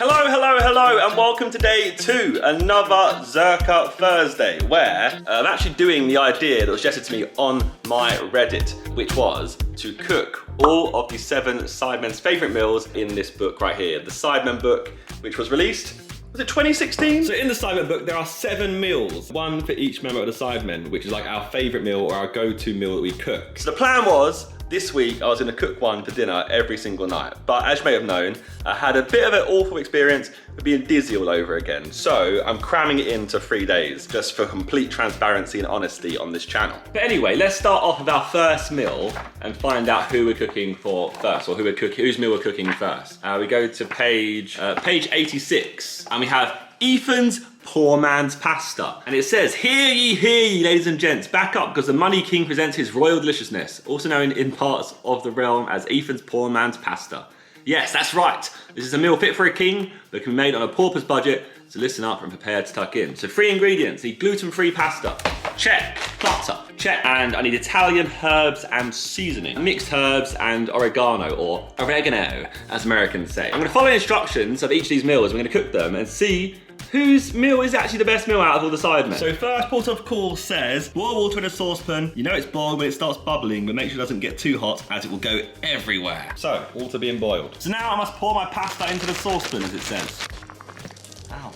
Hello, hello, hello, and welcome today to another Zerkaa Thursday, where I'm actually doing the idea that was suggested to me on my Reddit, which was to cook all of the 7 Sidemen's favourite meals in this book right here, the Sidemen Book, which was released, was it 2016? So in the Sidemen Book, there are 7 meals, one for each member of the Sidemen, which is like our favourite meal or our go-to meal that we cook. So the plan was, this week I was going to cook one for dinner every single night, but as you may have known, I had a bit of an awful experience with being dizzy all over again. So I'm cramming it into 3 days, just for complete transparency and honesty on this channel. But anyway, let's start off with our first meal and find out who we're cooking for first, or whose meal we're cooking first. We go to page 86, and we have Ethan's Poor Man's Pasta. And it says, hear ye, ladies and gents, back up because the Money King presents his royal deliciousness, also known in parts of the realm as Ethan's Poor Man's Pasta. Yes, that's right. This is a meal fit for a king that can be made on a pauper's budget, so listen up and prepare to tuck in. So 3 ingredients, need gluten-free pasta, check, butter, check, and I need Italian herbs and seasoning, mixed herbs and oregano, or oregano, as Americans say. I'm gonna follow the instructions of each of these meals, we're gonna cook them and see whose meal is actually the best meal out of all the Sidemen. So first port of call says, boil water in a saucepan. You know it's boiled when it starts bubbling, but make sure it doesn't get too hot as it will go everywhere. So, water being boiled. So now I must pour my pasta into the saucepan, as it says. Ow.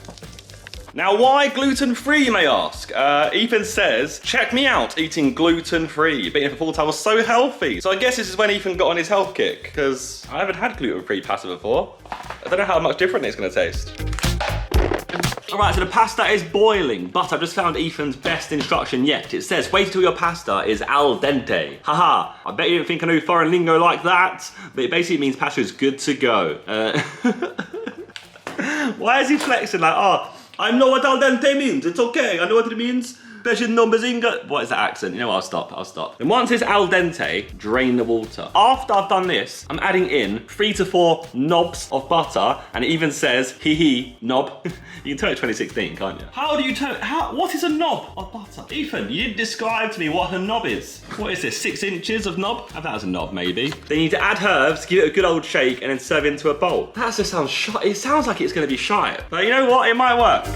Now why gluten-free, you may ask? Ethan says, check me out eating gluten-free. Being for full time was so healthy. So I guess this is when Ethan got on his health kick, because I haven't had gluten-free pasta before. I don't know how much different it's gonna taste. All right, so the pasta is boiling, but I've just found Ethan's best instruction yet. It says, wait till your pasta is al dente. Haha, I bet you didn't think I knew foreign lingo like that, but it basically means pasta is good to go. Why is he flexing like, oh, I know what al dente means, it's okay, I know what it means. What is that accent? You know what, I'll stop. And once it's al dente, drain the water. After I've done this, I'm adding in 3 to 4 knobs of butter, and it even says, hee knob. You can tell it's 2016, can't you? How do you tell, what is a knob of butter? Ethan, you describe to me what a knob is. What is this, 6 inches of knob? I have that as a knob, maybe. Then you need to add herbs, give it a good old shake, and then serve into a bowl. That just sounds shy. It sounds like it's gonna be shy. But you know what, it might work.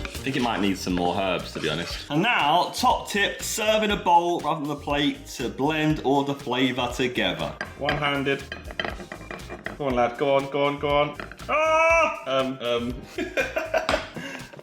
I think it might need some more herbs, to be honest. And now, top tip, serve in a bowl rather than a plate to blend all the flavour together. One-handed. Go on, lad, go on. Ah!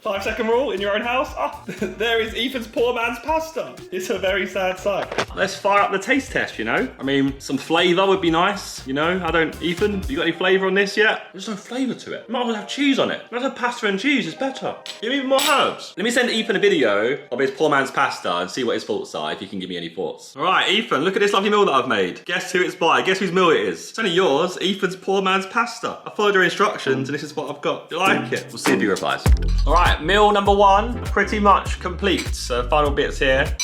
5-second rule in your own house. Ah, there is Ethan's poor man's pasta. It's a very sad sight. Let's fire up the taste test, you know? I mean, some flavour would be nice, you know? Ethan, you got any flavour on this yet? There's no flavour to it. Might as well have cheese on it. Let's have pasta and cheese, it's better. Give me more herbs. Let me send Ethan a video of his poor man's pasta and see what his thoughts are, if he can give me any thoughts. All right, Ethan, look at this lovely meal that I've made. Guess who it's by? Guess whose meal it is? It's only yours, Ethan's poor man's pasta. I followed your instructions and this is what I've got. Do you like it? We'll see if he replies. All right, meal number 1, pretty much complete. So final bits here.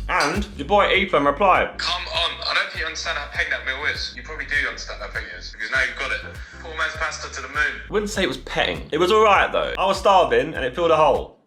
And your boy Ethan replied. Come on, I don't think you understand how pain that meal is. You probably do understand how pain it is, because now you've got it. Poor man's pasta to the moon. I wouldn't say it was petting. It was all right though. I was starving and it filled a hole.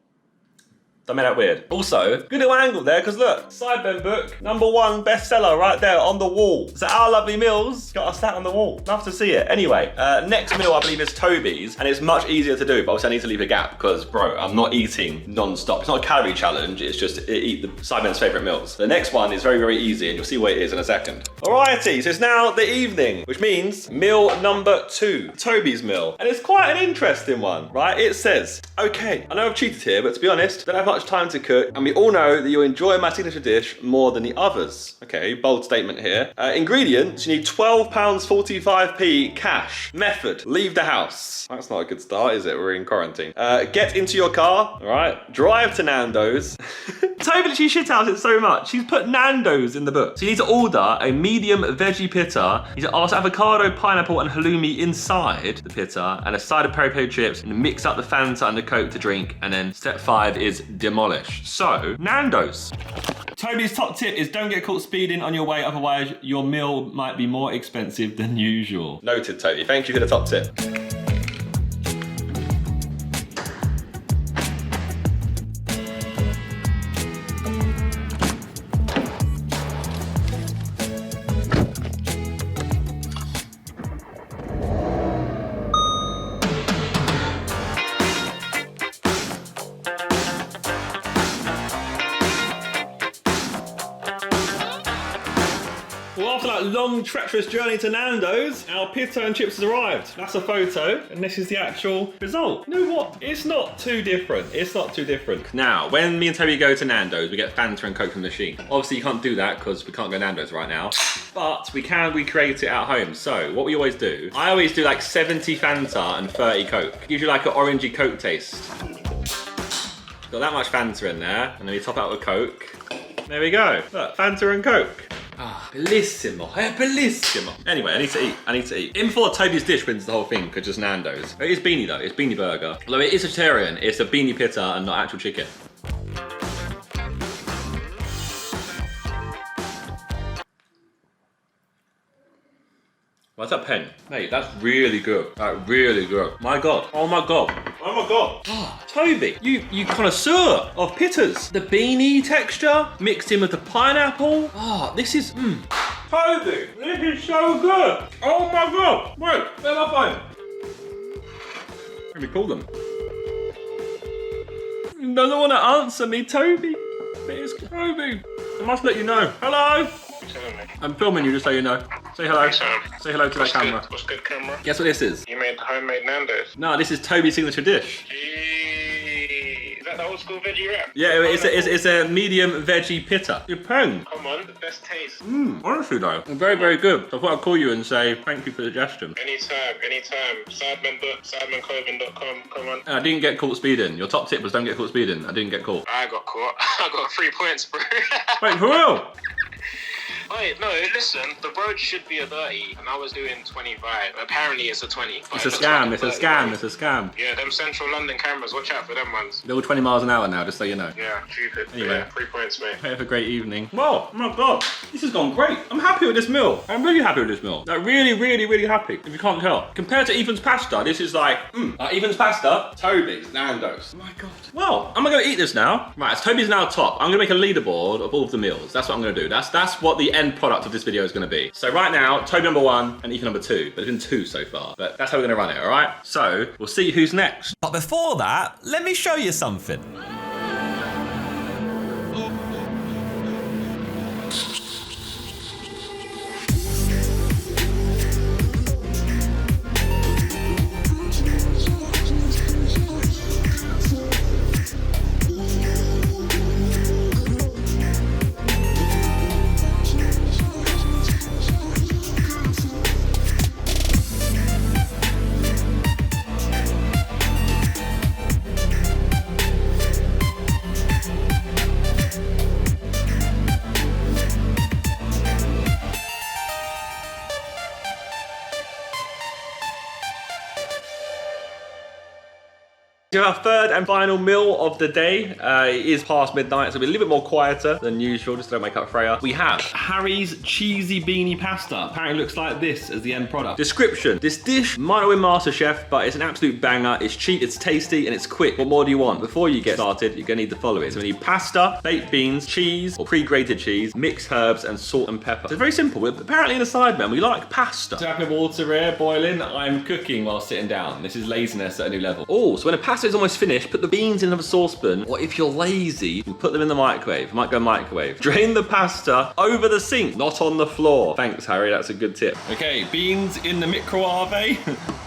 I made that weird. Also, good little angle there, because look, Sidemen Book, #1 bestseller right there on the wall. So our lovely meals got us that on the wall. Love to see it. Anyway, next meal I believe is Toby's, and it's much easier to do, but obviously I need to leave a gap because, bro, I'm not eating non-stop. It's not a calorie challenge, it's just eat the Sidemen's favourite meals. The next one is very, very easy, and you'll see what it is in a second. Alrighty, so it's now the evening, which means meal number 2, Toby's meal. And it's quite an interesting one, right? It says, okay, I know I've cheated here, but to be honest, don't have much time to cook, and we all know that you enjoy my signature dish more than the others. Okay, bold statement here. Ingredients, you need £12.45p cash. Method, leave the house. That's not a good start, is it? We're in quarantine. Get into your car, all right? Drive to Nando's. Toby literally shithoused it so much. She's put Nando's in the book. So you need to order a medium veggie pitta. You need to ask avocado, pineapple, and halloumi inside the pitta, and a side of peri-peri chips, and mix up the Fanta and the Coke to drink, and then step 5 is demolish. So, Nando's. Toby's top tip is don't get caught speeding on your way, otherwise your meal might be more expensive than usual. Noted, Toby. Thank you for the top tip. that long, treacherous journey to Nando's, our pita and chips has arrived. That's a photo, and this is the actual result. You know what? It's not too different. It's not too different. Now, when me and Toby go to Nando's, we get Fanta and Coke from the machine. Obviously, you can't do that because we can't go to Nando's right now, but we can recreate it at home. So, what we always do, I always do like 70 Fanta and 30 Coke. Gives you like an orangey Coke taste. Got that much Fanta in there, and then we top out with Coke. There we go. Look, Fanta and Coke. Ah, bellissimo, bellissimo. Anyway, I need to eat. In before Toby's dish wins the whole thing, because just Nando's. It is Beanie though, it's Beanie Burger. Although it is vegetarian, it's a Beanie pita and not actual chicken. What's that pen? Mate, that's really good. Like, really good. My God. Oh my God. Oh my God. Oh, Toby, you connoisseur of pitas. The beanie texture mixed in with the pineapple. Oh, this is, Toby, this is so good. Oh my God. Wait, where's my phone? Let me call them. You don't want to answer me, Toby. It's Toby. I must let you know. Hello. I'm filming you just so you know. Say hello. Say hello to the camera. What's good, camera? Guess what this is? You made homemade Nando's. No, this is Toby's signature dish. Is that the old school veggie wrap? Yeah, it's a medium veggie pita. Your pen. Come on, the best taste. Honestly though, very, very good. So I thought I'd call you and say thank you for the suggestion. Anytime. Sidemen Book, sidemenclothing.com. Come on. I didn't get caught speeding. Your top tip was don't get caught speeding. I didn't get caught. I got caught. I got 3 points, bro. Wait, for real? Wait, no, listen, the road should be a 30, and I was doing 25. Apparently it's a 20. It's a scam, it's a scam, it's a scam. Yeah, them central London cameras, watch out for them ones. They're all 20 miles an hour now, just so you know. Yeah, stupid. Anyway. Yeah, 3 points, mate. Have a great evening. Wow, oh my God, this has gone great. I'm happy with this meal. I'm really happy with this meal. Like really, really, really happy, if you can't tell. Compared to Ethan's pasta, this is like, Ethan's pasta, Toby's, Nando's. Oh my God. Well, I'm gonna go eat this now. Right, so Toby's now top. I'm gonna make a leaderboard of all of the meals. That's what I'm gonna do. That's what the end product of this video is going to be. So right now, Toby number 1 and Ethan number 2. But it's been 2 so far. But that's how we're going to run it, all right? So we'll see who's next. But before that, let me show you something. Our third and final meal of the day. It is past midnight, so we're a little bit more quieter than usual, just to don't wake up Freya. We have Harry's cheesy beanie pasta. Apparently looks like this as the end product. Description. This dish might not win MasterChef, but it's an absolute banger. It's cheap, it's tasty, and it's quick. What more do you want? Before you get started, you're gonna need the following. So we need pasta, baked beans, cheese, or pre-grated cheese, mixed herbs, and salt and pepper. So it's very simple. Apparently in the Sidemen, we like pasta. So having water here, boiling. I'm cooking while sitting down. This is laziness at a new level. Oh, so when a pasta is almost finished, put the beans in another saucepan, or if you're lazy, you can put them in the microwave. Might go microwave. Drain the pasta over the sink, not on the floor. Thanks, Harry, that's a good tip. Okay, beans in the microwave.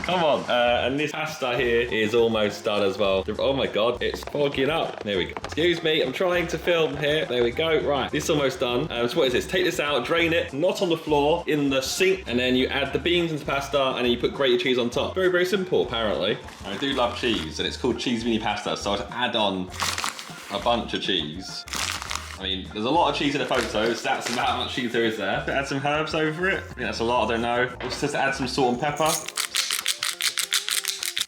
Come on. And this pasta here is almost done as well. Oh my God, it's fogging up. There we go. Excuse me, I'm trying to film here. There we go. Right, this is almost done. So what is this? Take this out, drain it, not on the floor, in the sink, and then you add the beans into pasta, and then you put grated cheese on top. Very, very simple, apparently. I do love cheese, and it's called cheese mini pasta, so I'd add on a bunch of cheese. I mean, there's a lot of cheese in the photo, so that's about how much cheese there is there. Add some herbs over it. I think that's a lot, I don't know. Let's just add some salt and pepper.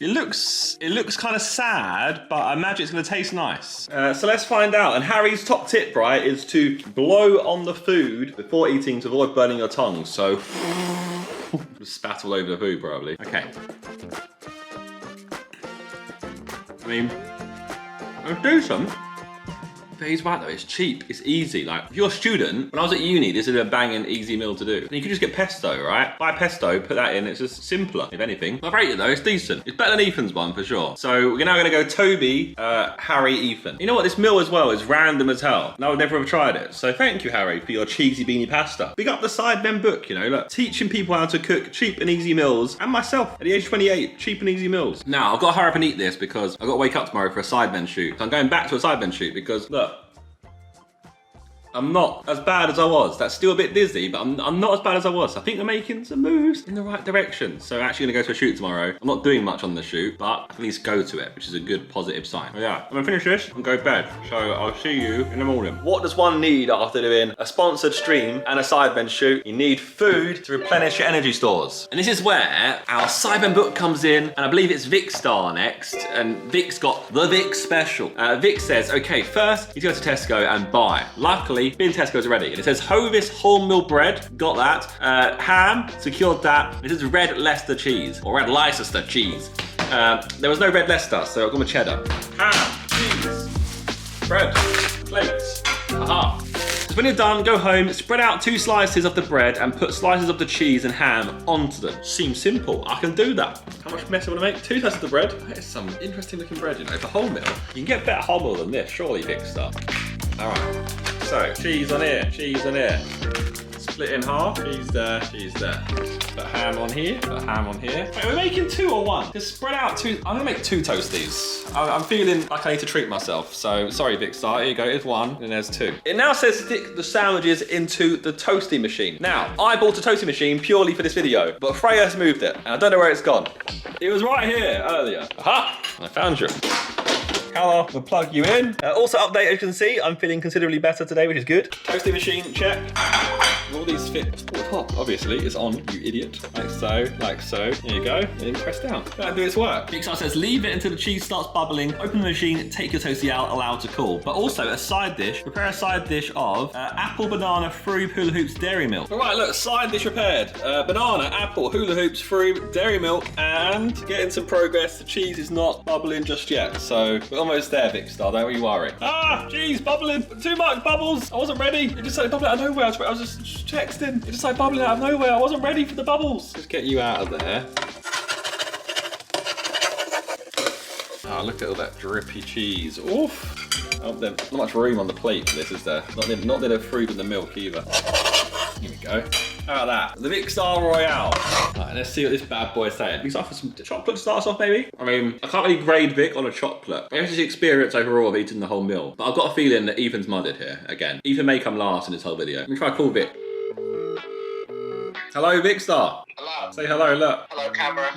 It looks kind of sad, but I imagine it's going to taste nice. So let's find out. And Harry's top tip, right, is to blow on the food before eating to avoid burning your tongue. So, spat all over the food, probably. Okay. I mean, it's decent. But he's right though, it's cheap, it's easy. Like, if you're a student, when I was at uni, this is a banging easy meal to do. And you could just get pesto, right? Buy pesto, put that in, it's just simpler, if anything. I rate it though, it's decent. It's better than Ethan's one for sure. So we're now gonna go Toby, Harry, Ethan. You know what, this meal as well is random as hell. And I would never have tried it. So thank you, Harry, for your cheesy beanie pasta. Big up the Sidemen Book, you know, look, teaching people how to cook cheap and easy meals. And myself, at the age of 28, cheap and easy meals. Now, I've got to hurry up and eat this because I've got to wake up tomorrow for a Sidemen shoot. So I'm going back to a Sidemen shoot because, look, I'm not as bad as I was. That's still a bit dizzy, but I'm not as bad as I was. I think I'm making some moves in the right direction. So I'm actually gonna go to a shoot tomorrow. I'm not doing much on the shoot, but I can at least go to it, which is a good positive sign. But yeah, I'm gonna finish this and go to bed. So I'll see you in the morning. What does one need after doing a sponsored stream and a Sidemen shoot? You need food to replenish your energy stores. And this is where our Sidemen Book comes in, and I believe it's Vicstar next. And Vic's got the Vic special. Vic says, okay, first you go to Tesco and buy. Luckily, been Tesco's already. And it says Hovis wholemeal bread, got that. Ham, secured that. This is red Leicester cheese, or red Leicester cheese. There was no red Leicester, so I've gone with cheddar. Ham, cheese, bread, plates. Aha. So when you're done, go home, spread out 2 slices of the bread and put slices of the cheese and ham onto them. Seems simple, I can do that. How much mess I want to make? 2 slices of bread. That is some interesting looking bread, you know. For wholemeal, you can get better wholemeal than this, surely, Vicstar. All right. So, cheese on here, split in half, cheese there, put ham on here, Wait, we're making 2 or 1? Just spread out 2, I'm gonna make 2 toasties. I'm feeling like I need to treat myself, so sorry Vicstar, here you go, here's 1, and there's 2. It now says stick the sandwiches into the toasty machine. Now, I bought a toasty machine purely for this video, but Freya's moved it, and I don't know where it's gone. It was right here earlier. Aha, I found you. Colour, we'll plug you in. Also update, as you can see, I'm feeling considerably better today, which is good. Toasting machine, check. All these fit to the top, obviously, it's on, you idiot. Like so, like so. There you go, and then press down. That'll do its work. Vicstar says, leave it until the cheese starts bubbling, open the machine, take your toastie out, allow it to cool. But also a side dish, prepare a side dish of apple, banana, fruit, hula hoops, dairy milk. All right, look, side dish prepared. Banana, apple, hula hoops, fruit, dairy milk, and getting some progress. The cheese is not bubbling just yet, so we're almost there, Vicstar, don't you worry. Ah, cheese, bubbling, too much bubbles. I wasn't ready. It just started bubbling out of nowhere. I was just texting. It just started bubbling out of nowhere. I wasn't ready for the bubbles. Just get you out of there. Oh, look at all that drippy cheese. Oof. Oh, there's not much room on the plate for this, is there? Not near the fruit and the milk either. Here we go. How about that? The Vicstar Royale. Alright, let's see what this bad boy is saying. We start with some chocolate to start us off, maybe? I mean, I can't really grade Vic on a chocolate. I guess it's the experience overall of eating the whole meal. But I've got a feeling that Ethan's mudded here, again. Ethan may come last in this whole video. Let me try to call Vic. Hello, Vicstar. Hello. Say hello, look. Hello, camera.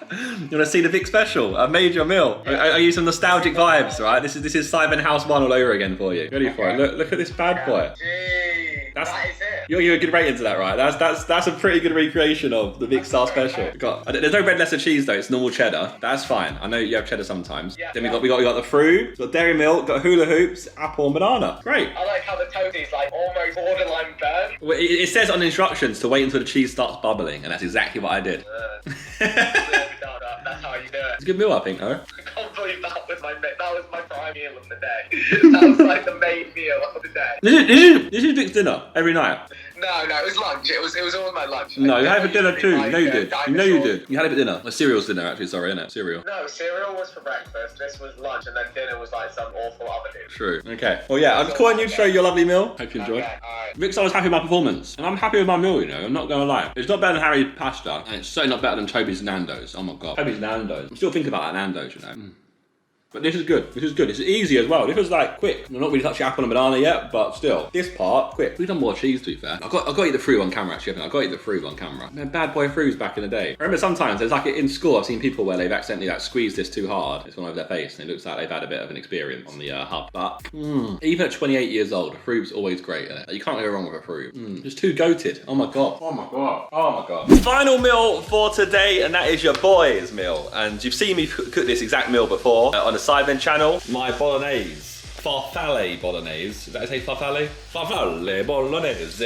You want to see the Vic special? I made your meal. I use some nostalgic vibes, right? This is Sidemen House 1 all over again for you. Ready for it? Look at this bad boy. That is it. You're a good rating to that, right? That's a pretty good recreation of the Vicstar special. There's no red Leicester cheese though. It's normal cheddar. That's fine. I know you have cheddar sometimes. Yeah, then we got the fruit, got dairy milk, got hula hoops, apple and banana. Great. I like how the toastie's like almost borderline burnt. Well, it says on the instructions to wait until the cheese starts bubbling, and that's exactly what I did. That's how you do it. It's a good meal, I think, though. I can't believe that was my prime meal of the day. That was like the main meal of the day. This is Vic's dinner every night. No, it was lunch. It was all my lunch. No, you had it for dinner too. You know you did. You know you dinosaurs. did. You had it for dinner. Well, cereal's dinner, actually. Sorry, innit? Cereal. No, cereal was for breakfast. This was lunch, and then dinner was like some awful other dude. True. Okay. Well, yeah, I'm just calling you to show you your lovely meal. Hope you enjoyed. Okay, alright. Vicstar was happy with my performance, and I'm happy with my meal, you know. I'm not gonna lie. It's not better than Harry's pasta, and it's certainly not better than Toby's Nando's. Oh my god. Toby's Nando's. I'm still thinking about that Nando's, you know. But this is good. This is good. It's easy as well. This was like quick. I'm not really touching apple and banana yet, but still. This part, quick. We've done more cheese, to be fair. I've got to eat the fruit on camera, actually. I've got to eat the fruit on camera. Man, bad boy fruits back in the day. I remember sometimes there's like in school, I've seen people where they've accidentally like squeezed this too hard. It's gone over their face, and it looks like they've had a bit of an experience on the hub. But even at 28 years old, a fruit's always great, isn't it? Like, you can't go wrong with a fruit. It's too goated. Oh my god. Oh my god. Oh my god. Final meal for today, and that is your boy's meal. And you've seen me cook this exact meal before on the Sidemen channel. My bolognese, farfalle bolognese. Is that how you say farfalle? Farfalle bolognese.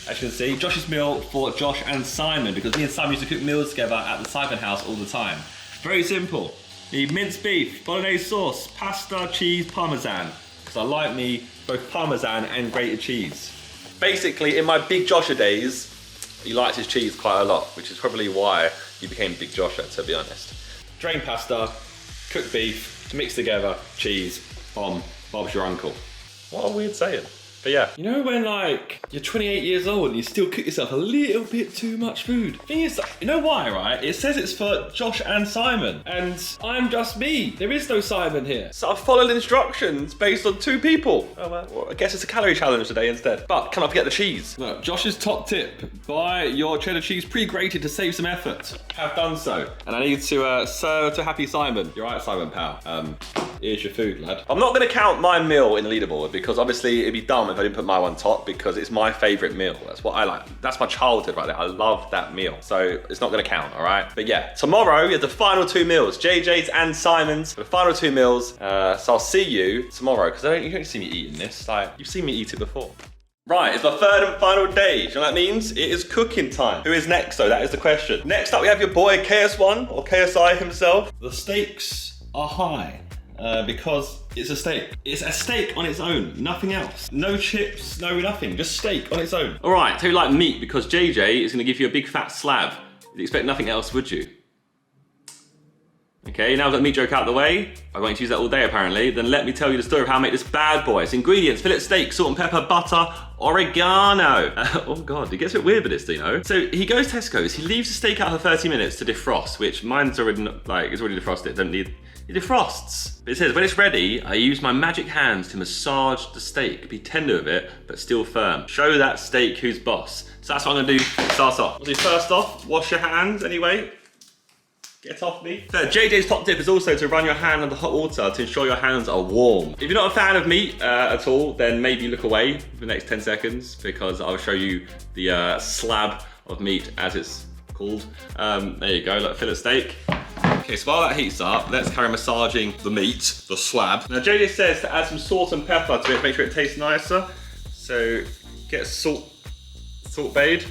As you can see, Josh's meal for Josh and Simon, because me and Simon used to cook meals together at the Sidemen house all the time. Very simple. You need minced beef, bolognese sauce, pasta, cheese, parmesan. because I like me both Parmesan and grated cheese. Basically, in my Big Josher days, he liked his cheese quite a lot, which is probably why he became Big Josher, to be honest. Drain pasta, cooked beef, mixed together, cheese, Bob's your uncle. What a weird saying. But yeah. You know when like you're 28 years old and you still cook yourself a little bit too much food? Thing is, you know why, right? It says it's for Josh and Simon, and I'm just me. There is no Simon here. So I followed instructions based on 2 people. Oh well, I guess it's a calorie challenge today instead. But can I forget the cheese? Look, Josh's top tip: buy your cheddar cheese pre-grated to save some effort. Have done so, and I need to serve to happy Simon. You're right, Simon pal. Here's your food, lad. I'm not going to count my meal in the leaderboard because obviously it'd be dumb if I didn't put my one top because it's my favourite meal. That's what I like. That's my childhood right there. I love that meal. So it's not going to count, all right? But yeah, tomorrow we have the final 2 meals, JJ's and Simon's. The final 2 meals. So I'll see you tomorrow because you don't see me eating this. Like, you've seen me eat it before. Right, it's my 3rd and final day. Do you know what that means? It is cooking time. Who is next though? That is the question. Next up we have your boy KS1 or KSI himself. The stakes are high. Because it's a steak. It's a steak on its own, nothing else. No chips, no nothing, just steak on its own. All right, so you like meat because JJ is gonna give you a big fat slab. You'd expect nothing else, would you? Okay, now I've got the meat joke out of the way. I'm going to use that all day apparently. Then let me tell you the story of how I make this bad boy. It's ingredients: fillet steak, salt and pepper, butter, oregano. Oh God, it gets a bit weird with this, you know? So he goes to Tesco's, he leaves the steak out for 30 minutes to defrost, which mine's already, it's already defrosted, don't need, it defrosts. But it says, when it's ready, I use my magic hands to massage the steak. Be tender with it, but still firm. Show that steak who's boss. So that's what I'm gonna do, start off. So first off, wash your hands anyway. Get off me. So JJ's top tip is also to run your hand under hot water to ensure your hands are warm. If you're not a fan of meat at all, then maybe look away for the next 10 seconds because I'll show you the slab of meat as it's called. There you go, like fillet steak. Okay, so while that heats up, let's carry massaging the meat, the slab. Now JJ says to add some salt and pepper to it, make sure it tastes nicer. So get salt bayed.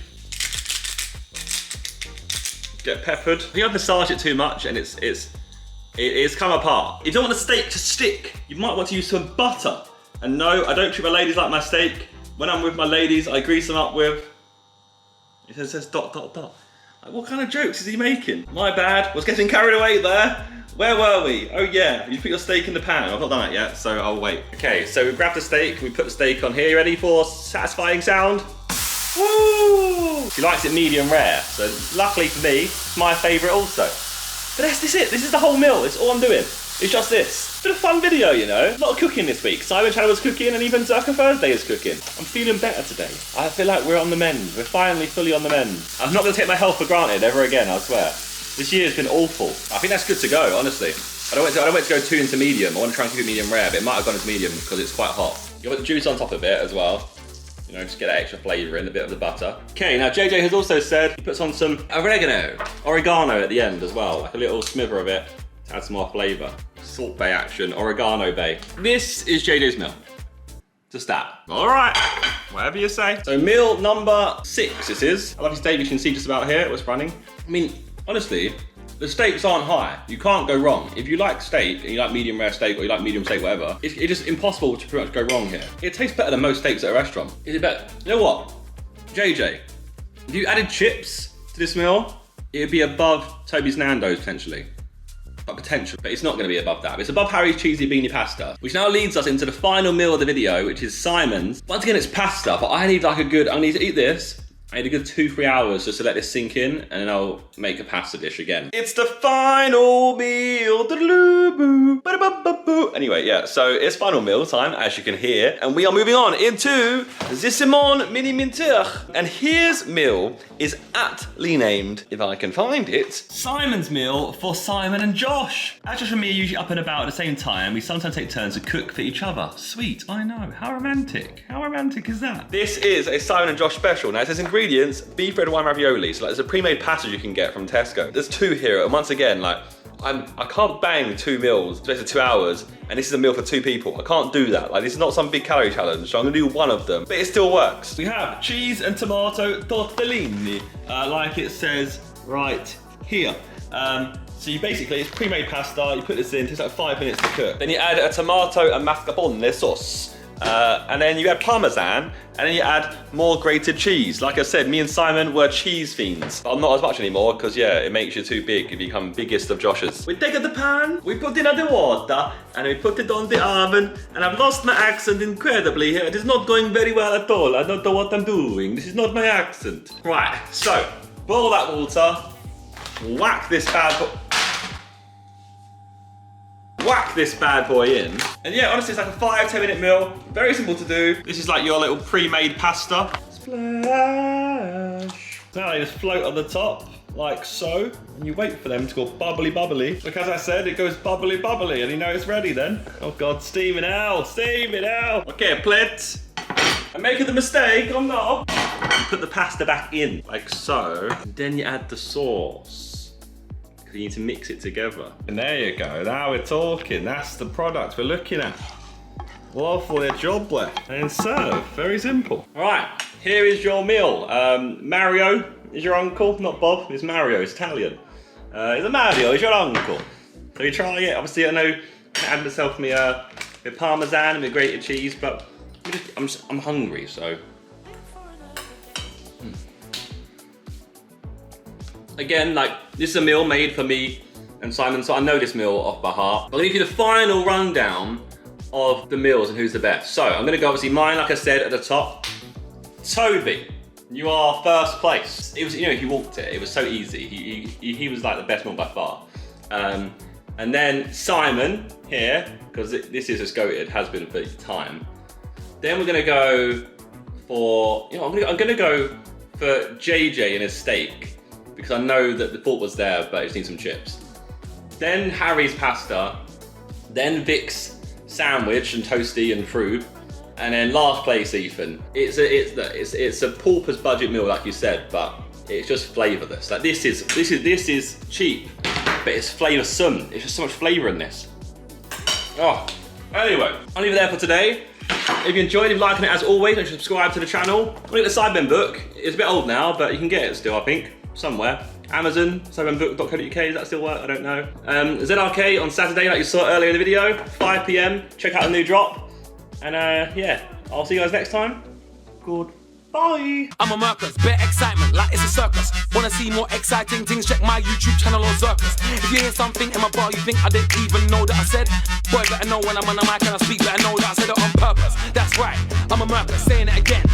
Get peppered. If you massage it too much and it's come apart. If you don't want the steak to stick, you might want to use some butter. And no, I don't treat my ladies like my steak. When I'm with my ladies, I grease them up with, it says dot, dot, dot. Like, what kind of jokes is he making? My bad, was getting carried away there. Where were we? Oh yeah, you put your steak in the pan. I've not done that yet, so I'll wait. Okay, so we grab the steak, we put the steak on here. You ready for satisfying sound? Woo! She likes it medium rare, so luckily for me, it's my favourite also. But this is it, this is the whole meal, it's all I'm doing. It's just this. It's been a fun video, you know. A lot of cooking this week. Simon Channel was cooking and even Zerkaa Thursday is cooking. I'm feeling better today. I feel like we're on the mend. We're finally fully on the mend. I'm not gonna take my health for granted ever again, I swear. This year's been awful. I think that's good to go, honestly. I don't want to go too into medium. I want to try and keep it medium rare, but it might have gone into medium because it's quite hot. You put the juice on top of it as well. You know, just get that extra flavour in, a bit of the butter. Okay, now JJ has also said he puts on some oregano at the end as well, like a little smither of it to add some more flavour. Salt bay action, oregano bay. This is JJ's meal. Just that. All right, whatever you say. So meal number 6 this is. I love your steak, you can see just about here, what's running. I mean, honestly, the stakes aren't high. You can't go wrong. If you like steak, and you like medium rare steak, or you like medium steak, whatever, it's just impossible to pretty much go wrong here. It tastes better than most steaks at a restaurant. Is it better? You know what? JJ, if you added chips to this meal, it would be above Toby's Nando's potentially. But it's not gonna be above that. It's above Harry's cheesy beanie pasta, which now leads us into the final meal of the video, which is Simon's. Once again, it's pasta, but I need like I need to eat this. I need a good 2-3 hours just to let this sink in, and then I'll make a pasta dish again. It's the final meal. Anyway, yeah, so it's final meal time, as you can hear, and we are moving on into Sidemen Mini Minter. And his meal is aptly named, if I can find it, Simon's meal for Simon and Josh. As Josh and me are usually up and about at the same time, we sometimes take turns to cook for each other. Sweet, I know. How romantic. How romantic is that? This is a Simon and Josh special. Now it says ingredients, beef, red wine ravioli. So like, there's a pre-made pasta you can get from Tesco. There's 2 here, and once again, like, I can't bang 2 meals in space of 2 hours, and this is a meal for 2 people. I can't do that. Like, this is not some big calorie challenge, so I'm gonna do one of them, but it still works. We have cheese and tomato tortellini, like it says right here. So you basically, it's pre-made pasta, you put this in, it takes like 5 minutes to cook. Then you add a tomato and mascarpone sauce. And then you add parmesan, and then you add more grated cheese. Like I said, me and Simon were cheese fiends. But I'm not as much anymore, because yeah, it makes you too big. You become biggest of Joshes. We take the pan, we put in the water, and we put it on the oven. And I've lost my accent incredibly here. It is not going very well at all. I don't know what I'm doing. This is not my accent. Right, so, boil that water, whack this bad boy. Whack this bad boy in. And yeah, honestly, it's like a 5-10 minute meal. Very simple to do. This is like your little pre-made pasta. Splash. Now they just float on the top, like so. And you wait for them to go bubbly bubbly. Look, as I said, it goes bubbly bubbly, and you know it's ready then. Oh God, steaming out, steaming out. Okay, plate. I'm making the mistake, I'm not. You put the pasta back in, like so. And then you add the sauce. You need to mix it together. And there you go, now we're talking. That's the product we're looking at. Lovely job there. And serve, very simple. All right, here is your meal. Mario is your uncle, not Bob, it's Mario, it's Italian. It's Mario, is your uncle. So you try it, obviously I know I add myself my parmesan and my grated cheese, but I'm hungry, so. Again, like, this is a meal made for me and Simon, so I know this meal off by heart. I'll give you the final rundown of the meals and who's the best. So, I'm gonna go, obviously, mine, like I said, at the top. Toby, you are first place. It was, you know, he walked it. It was so easy. He was like the best meal by far. And then Simon, here, because this is as goated, has been for time. Then we're gonna go for, you know, I'm gonna go for JJ and his steak, because I know that the thought was there, but I just need some chips. Then Harry's pasta, then Vic's sandwich and toasty and fruit, and then last place Ethan. It's a pauper's budget meal, like you said, but it's just flavourless. Like this is cheap, but it's flavoursome. It's just so much flavour in this. Oh, anyway, I'll leave it there for today. If you enjoyed, leave a like on it as always, and subscribe to the channel. Look at the Sidemen Book. It's a bit old now, but you can get it still, I think. Somewhere. Amazon, sidemenbook.co.uk, does that still work? I don't know. ZRK on Saturday, like you saw earlier in the video, 5 PM. Check out the new drop. And yeah, I'll see you guys next time. Goodbye. I'm a Mercus, bare excitement, like it's a circus. Wanna see more exciting things? Check my YouTube channel or Zerkaa. If you hear something in my bar you think I didn't even know that I said, boy, better know when I'm on the mic and I speak, better know that I said it on purpose. That's right, I'm a Mercus, saying it again.